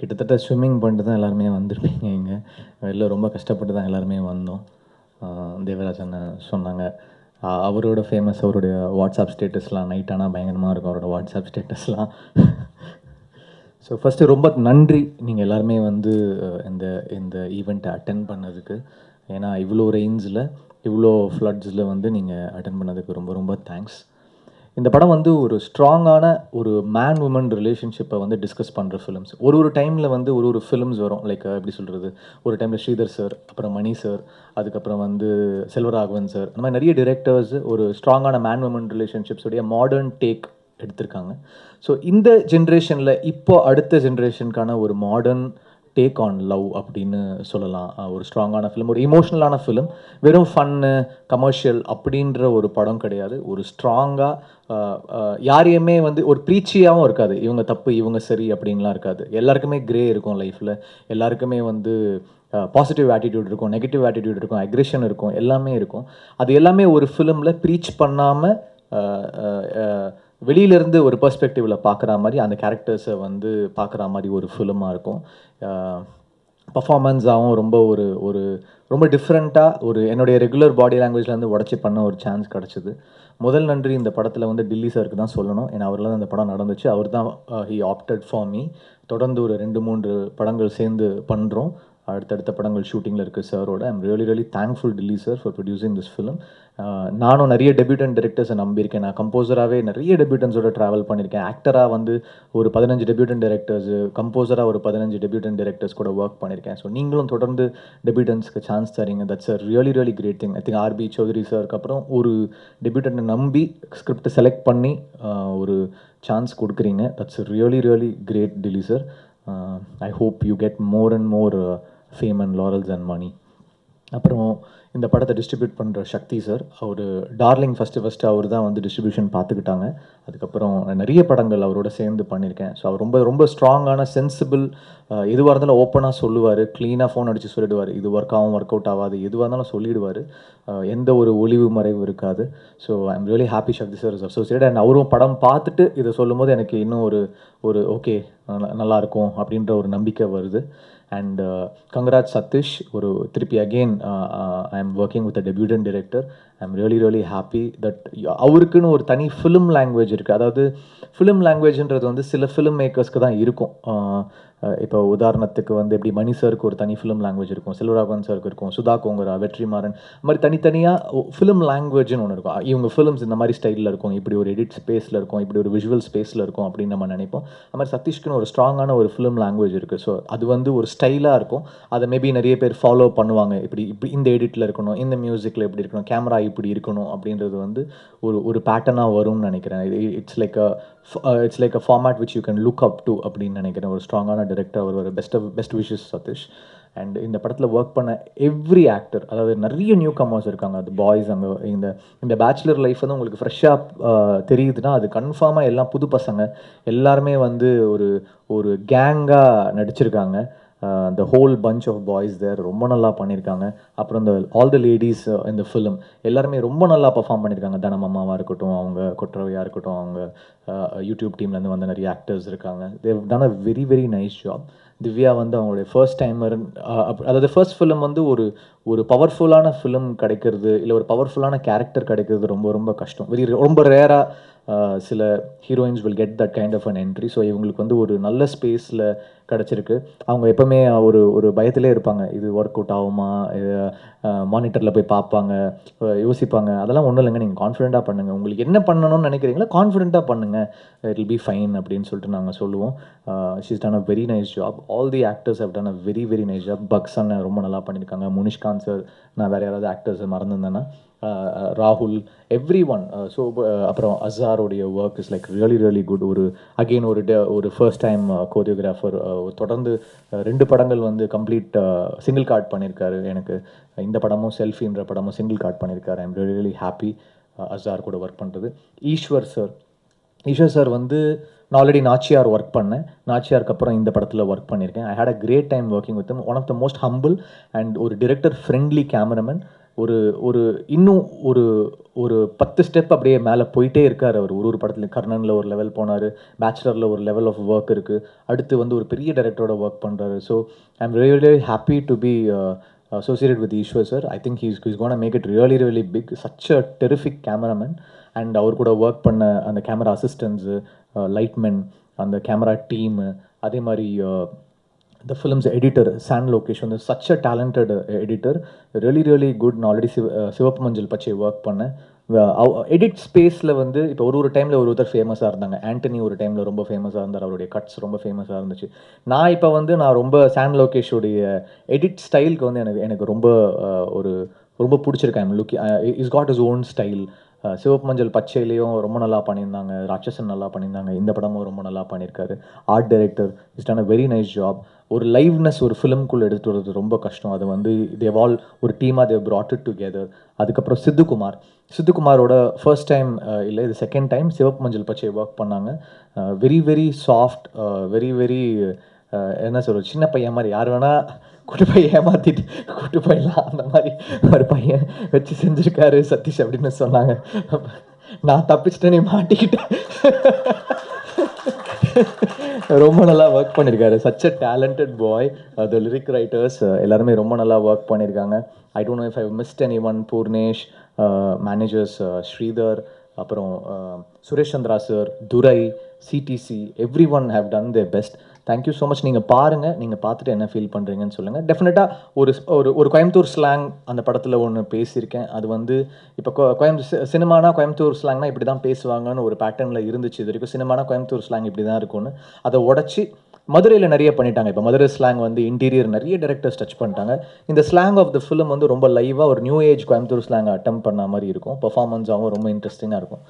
கிட்டத்தட்ட ஸ்விம்மிங் பண்ணிட்டு தான் எல்லாருமே வந்திருப்பீங்க இங்கே. வெளில ரொம்ப கஷ்டப்பட்டு தான் எல்லாருமே வந்தோம். தேவராஜ் அண்ணன் சொன்னாங்க. அவரோட ஃபேமஸ் அவருடைய வாட்ஸ்அப் ஸ்டேட்டஸ்லாம் நைட் ஆனால் பயங்கரமாக இருக்கும் அவரோட வாட்ஸ்அப் ஸ்டேட்டஸ்லாம். ஸோ ஃபஸ்ட்டு ரொம்ப நன்றி நீங்கள் எல்லாருமே வந்து இந்த இந்த ஈவெண்ட்டை அட்டென்ட் பண்ணதுக்கு. ஏன்னா இவ்வளோ ரெயின்ஸில் இவ்வளோ ஃப்ளட்ஸில் வந்து நீங்கள் அட்டென்ட் பண்ணதுக்கு ரொம்ப ரொம்ப தேங்க்ஸ். இந்த படம் வந்து ஒரு ஸ்ட்ராங்கான ஒரு மேன் உமன் ரிலேஷன்ஷிப்பை வந்து டிஸ்கஸ் பண்ணுற ஃபிலிம்ஸ். ஒரு டைமில் வந்து ஒரு ஃபிலிம்ஸ் வரும். லைக் எப்படி சொல்கிறது, ஒரு டைமில் ஸ்ரீதர் சார், அப்புறம் மணி சார், அதுக்கப்புறம் வந்து செல்வராகவன் சார், அந்த மாதிரி நிறைய டிரெக்டர்ஸ் ஒரு ஸ்ட்ராங்கான மேன் உமன் ரிலேஷன்ஷிப்ஸுடைய மாடர்ன் டேக் எடுத்திருக்காங்க. ஸோ இந்த ஜென்ரேஷனில் இப்போ அடுத்த ஜென்ரேஷனுக்கான ஒரு மாடர்ன் டேக் ஆன் லவ் அப்படின்னு சொல்லலாம். ஒரு ஸ்ட்ராங்கான ஃபிலிம், ஒரு இமோஷ்னலான ஃபிலிம். வெறும் ஃபன்னு கமர்ஷியல் அப்படின்ற ஒரு படம் கிடையாது. ஒரு ஸ்ட்ராங்காக யாரையுமே வந்து ஒரு ப்ரீச்சியாகவும் இருக்காது. இவங்க தப்பு இவங்க சரி அப்படின்லாம் இருக்காது. எல்லாருக்குமே கிரே இருக்கும் லைஃப்பில். எல்லாருக்குமே வந்து பாசிட்டிவ் ஆட்டிடியூட் இருக்கும், நெகட்டிவ் ஆட்டிடியூட் இருக்கும், அக்ரெஷன் இருக்கும், எல்லாமே இருக்கும். அது எல்லாமே ஒரு ஃபிலிமில் ப்ரீச் பண்ணாமல் வெளியிலேருந்து ஒரு பெர்ஸ்பெக்டிவில் பார்க்குற மாதிரி அந்த கேரக்டர்ஸை வந்து பார்க்குற மாதிரி ஒரு ஃபிலிமாக இருக்கும். பர்ஃபார்மன்ஸாகவும் ரொம்ப ஒரு ஒரு ரொம்ப டிஃப்ரெண்ட்டாக ஒரு என்னுடைய ரெகுலர் பாடி லாங்குவேஜ்லேருந்து உடச்சி பண்ண ஒரு சான்ஸ் கிடச்சிது. முதல் நன்றி இந்த படத்தில் வந்து டில்லி சாருக்கு தான் சொல்லணும். ஏன்னா அவரில் தான் இந்த படம் நடந்துச்சு. அவர் தான் ஹி ஆப்டட் ஃபார் மீ. தொடர்ந்து ஒரு 2-3 படங்கள் சேர்ந்து பண்ணுறோம். அடுத்தடுத்த படங்கள் ஷூட்டிங்கில் இருக்குது சாரோட. I'm really thankful Delhi sir for producing this film. நானும் நிறைய டெபியூட்டன் டிரெக்டர்ஸை நம்பியிருக்கேன். நான் கம்போசராகவே நிறைய டெபியூட்டன்ஸோட ட்ராவல் பண்ணியிருக்கேன். ஆக்டராக வந்து ஒரு 15 டெபியூட்டன் டிரெக்டர்ஸு, கம்போசராக ஒரு 15 டெபியூட்டன் டிரெக்டர்ஸ் கூட ஒர்க் பண்ணியிருக்கேன். ஸோ நீங்களும் தொடர்ந்து டெபியூட்டன்ஸ்க்கு சான்ஸ் தரீங்க. That's a really great thing. I think RB Choudhary சாருக்கு அப்புறம் ஒரு டெபியூட்டனை நம்பி ஸ்கிரிப்டை செலக்ட் பண்ணி ஒரு சான்ஸ் கொடுக்குறீங்க. That's really great Dilli sir. I hope you get more and more fame and laurels and money. அப்புறம் இந்த படத்தை டிஸ்ட்ரிபியூட் பண்ணுற சக்தி சார், அவர் டார்லிங் ஃபஸ்ட்டு அவர் தான் வந்து டிஸ்ட்ரிபியூஷன் பார்த்துக்கிட்டாங்க. அதுக்கப்புறம் நிறைய படங்கள் அவரோட சேர்ந்து பண்ணியிருக்கேன். ஸோ அவர் ரொம்ப ஸ்ட்ராங்கான சென்சிபிள், எதுவாக இருந்தாலும் ஓப்பனாக சொல்லுவார். க்ளீனாக ஃபோன் அடித்து சொல்லிடுவார். இது ஒர்க் ஆகும் ஒர்க் அவுட் ஆகாது எதுவாக இருந்தாலும் சொல்லிடுவார். எந்த ஒரு ஒளிவு மறைவு இருக்காது. So I am really happy Sakthi sir is associate. And அவரும் படம் பார்த்துட்டு இதை சொல்லும் போது எனக்கு இன்னும் ஒரு ஓகே நல்லாயிருக்கும் அப்படின்ற ஒரு நம்பிக்கை வருது. And congrats Sathish. ஒரு திருப்பி again I am working with a debutant director. I am really happy that அவருக்குன்னு ஒரு தனி ஃபிலிம் லாங்குவேஜ் இருக்குது. அதாவது ஃபிலிம் லாங்குவேஜ்ன்றது வந்து சில ஃபிலிம் மேக்கர்ஸ்க்கு தான் இருக்கும். இப்போ உதாரணத்துக்கு வந்து எப்படி மணி சாருக்கு ஒரு தனி ஃபிலிம் லாங்குவேஜ் இருக்கும், செல்வராகவன் சாருக்கு இருக்கும், சுதா கோங்கரா, வெற்றிமாறன், அது மாதிரி தனித்தனியாக ஃபிலிம் லாங்குவேஜ்னு ஒன்று இருக்கும். இவங்க ஃபிலிம்ஸ் இந்த மாதிரி ஸ்டைலில் இருக்கும், இப்படி ஒரு எடிட் ஸ்பேஸில் இருக்கும், இப்படி ஒரு விஷுவல் ஸ்பேஸில் இருக்கும் அப்படின்னு நம்ம நினைப்போம். அது மாதிரி சதீஷ்க்குன்னு ஒரு ஸ்ட்ராங்கான ஒரு ஃபிலிம் லாங்குவேஜ் இருக்குது. ஸோ அது வந்து ஒரு ஸ்டைலாக இருக்கும். அதை மேபி நிறைய பேர் ஃபாலோ பண்ணுவாங்க. இப்படி இந்த எடிட்டில் இருக்கணும், இந்த மியூசிக்கில் இப்படி இருக்கணும், கேமரா இப்படி இருக்கணும் அப்படின்றது வந்து ஒரு பேட்டர்னாக வரும்னு நினைக்கிறேன். It's like a format which you can look up to அப்படின்னு நினைக்கிறேன். ஒரு ஸ்ட்ராங்கான டிரெக்டர் அவர். Best wishes Sathish. அண்ட் இந்த படத்தில் ஒர்க் பண்ண எவ்ரி ஆக்டர், அதாவது நிறைய நியூ கமர்ஸ் இருக்காங்க. அது பாய்ஸ் அங்கே இந்த பேச்சுலர் லைஃப் வந்து உங்களுக்கு ஃப்ரெஷ்ஷாக தெரியுதுன்னா அது கன்ஃபார்மாக எல்லாம் புது பசங்க எல்லாருமே வந்து ஒரு கேங்காக நடிச்சிருக்காங்க. The whole bunch of boys there ரொம்ப நல்லா பண்ணியிருக்காங்க. அப்புறம் இந்த ஆல் த லேடிஸ் இந்த ஃபிலிம் எல்லாருமே ரொம்ப நல்லா பர்ஃபார்ம் பண்ணியிருக்காங்க. தனமம்மாவாக இருக்கட்டும், அவங்க கொற்றவையாக இருக்கட்டும், அவங்க யூடியூப் டீம்லேருந்து வந்த நிறைய ஆக்டர்ஸ் இருக்காங்க. Dev done a very nice job. Divya வந்து அவங்களுடைய ஃபர்ஸ்ட் டைமர், அதாவது ஃபர்ஸ்ட் ஃபிலிம் வந்து ஒரு பவர்ஃபுல்லான ஃபிலிம் கிடைக்கிறது, இல்லை ஒரு பவர்ஃபுல்லான கேரக்டர் கிடைக்கிறது ரொம்ப கஷ்டம். ரொம்ப ரேராக சில heroines will get that kind of an entry. So இவங்களுக்கு வந்து ஒரு நல்ல ஸ்பேஸில் கிடச்சிருக்கு. அவங்க எப்போவுமே ஒரு பயத்திலே இருப்பாங்க. இது ஒர்க் அவுட் ஆகுமா, மானிட்டரில் போய் பார்ப்பாங்க, யோசிப்பாங்க. அதெல்லாம் ஒன்றும் இல்லைங்க, நீங்கள் கான்ஃபிடென்ட்டாக பண்ணுங்கள். உங்களுக்கு என்ன பண்ணணும்னு நினைக்கிறீங்களோ கான்ஃபிடென்ட்டாக பண்ணுங்கள், இட் வில் பி ஃபைன் அப்படின்னு சொல்லிட்டு நாங்கள் சொல்லுவோம். She's done a very nice job. All the actors have done a very nice job. பக்ஸன் ரொம்ப நல்லா பண்ணியிருக்காங்க. முனிஷ்காந்த் சார், நான் வேறு யாராவது ஆக்டர்ஸ் மறந்துருந்தேன்னா, ராகுல், எவ்ரி ஒன். ஸோ அப்புறம் அசாரோடைய work is like really good. Again ஒரு ஃபர்ஸ்ட் டைம் கோரியோகிராஃபர். தொடர்ந்து 2 படங்கள் வந்து கம்ப்ளீட் சிங்கிள் கார்ட் பண்ணியிருக்காரு. எனக்கு இந்த படமும் செல்ஃபின்ற படமும் சிங்கிள் கார்ட் பண்ணியிருக்காரு. ஐ எம் ரியலி ஹாப்பி அசார் கூட ஒர்க் பண்ணுறது. ஈஸ்வர் சார் வந்து நான் ஆல்ரெடி நாச்சியார் ஒர்க் பண்ணேன். நாச்சியாருக்கு அப்புறம் இந்த படத்தில் ஒர்க் பண்ணியிருக்கேன். I had a great time working with him. One of the most humble and ஒரு டிரெக்டர் ஃப்ரெண்ட்லி கேமராமேன். ஒரு ஒரு இன்னும் ஒரு ஒரு 10 ஸ்டெப் அப்படியே மேலே போயிட்டே இருக்கார் அவர். ஒரு படத்துலையும் கர்ணனில் ஒரு லெவல் போனார், பேச்சுலரில் ஒரு லெவல் ஆஃப் ஒர்க் இருக்குது, அடுத்து வந்து ஒரு பெரிய டைரக்டரோட ஒர்க் பண்ணுறாரு. So I am really happy to be associated with Ishwar sir. I think he's going to make it really really big. Such a terrific cameraman. And அவர் கூட ஒர்க் பண்ண அந்த கேமரா அசிஸ்டன்ட்ஸு, லைட்மென், அந்த கேமரா டீமு, அதே மாதிரி the film's editor San Lokesh வந்து such a talented editor, really really good. நான் already சிவப்பு மஞ்சள் பச்சை ஒர்க் பண்ணேன். எடிட் ஸ்பேஸில் வந்து இப்போ ஒரு டைமில் ஒருத்தர் ஃபேமஸாக இருந்தாங்க. ஆண்டனி ஒரு டைமில் ரொம்ப ஃபேமஸாக இருந்தார், அவருடைய கட்ஸ் ரொம்ப ஃபேமஸாக இருந்துச்சு. நான் இப்போ வந்து நான் ரொம்ப சான் லோகேஷோடைய எடிட் ஸ்டைலுக்கு வந்து எனக்கு ரொம்ப ரொம்ப பிடிச்சிருக்கேன். His got his own style. சிவப்பு மஞ்சள் பச்சையிலையும் ரொம்ப நல்லா பண்ணியிருந்தாங்க, ராட்சசன் நல்லா பண்ணியிருந்தாங்க, இந்த படமும் ரொம்ப நல்லா பண்ணியிருக்காரு. Art director is done a very nice job. ஒரு லைவ்னஸ் ஒரு ஃபிலிம்குள்ளே எடுத்துகிட்டு வரது ரொம்ப கஷ்டம். அது வந்து தேவ் ஆல் ஒரு டீமாக தேவ் brought it together. அதுக்கப்புறம் சித்துக்குமாரோட ஃபர்ஸ்ட் டைம் இல்லை, இது செகண்ட் டைம் சிவப்பு மஞ்சள் பச்சை ஒர்க் பண்ணாங்க. Very very soft, very very என்ன சொல்கிறது, சின்ன பையன் மாதிரி. யார் வேணால் கூட்டு போய் ஏமாற்றிட்டு கூட்டு போயிடலாம், அந்த மாதிரி ஒரு பையன் வச்சு செஞ்சுருக்காரு சதீஷ் அப்படின்னு சொன்னாங்க. நான் தப்பிச்சிட்டேன், நீ மாட்டிக்கிட்டேன். ரொம்ப நல்லா ஒர்க் பண்ணியிருக்காரு. Such a talented boy. The lyric writers எல்லாருமே ரொம்ப நல்லா ஒர்க் பண்ணியிருக்காங்க. I don't know if I missed any one. Purnesh, managers Sridhar, அப்புறம் Suresh Chandra sir, Durai, CDC, everyone have done their best. Thank you so much. நீங்கள் பாருங்கள், நீங்கள் பார்த்துட்டு என்ன ஃபீல் பண்ணுறீங்கன்னு சொல்லுங்கள். டெஃபினட்டாக ஒரு கோயம்புத்தூர் ஸ்லாங் அந்த படத்தில் ஒன்று பேசியிருக்கேன். அது வந்து இப்போ சினிமானா கோயம்புத்தூர் ஸ்லாங்னா இப்படி தான் பேசுவாங்கன்னு ஒரு பேட்டர்னில் இருந்துச்சு. இது வரைக்கும் சினிமானா கோயம்புத்தூர் ஸ்லாங் இப்படி தான் இருக்கும்னு அதை உடச்சி மதுரையில் நிறைய பண்ணிட்டாங்க. இப்போ மதுரை ஸ்லாங் வந்து இன்டீரியர் நிறைய டேரக்டர்ஸ் டச் பண்ணிட்டாங்க. இந்த ஸ்லாங் ஆஃப் த ஃபிலிம் வந்து ரொம்ப லைவாக ஒரு நியூ ஏஜ் கோயம்புத்தூர் ஸ்லாங் அட்டம் பண்ண மாதிரி இருக்கும். பர்ஃபார்மன்ஸாகவும் ரொம்ப இன்ட்ரெஸ்டிங்காக இருக்கும்.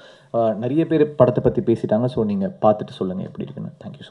நிறைய பேர் படத்தை பற்றி பேசிட்டாங்க. ஸோ நீங்கள் பார்த்துட்டு சொல்லுங்கள் எப்படி இருக்குன்னு. Thank you so much.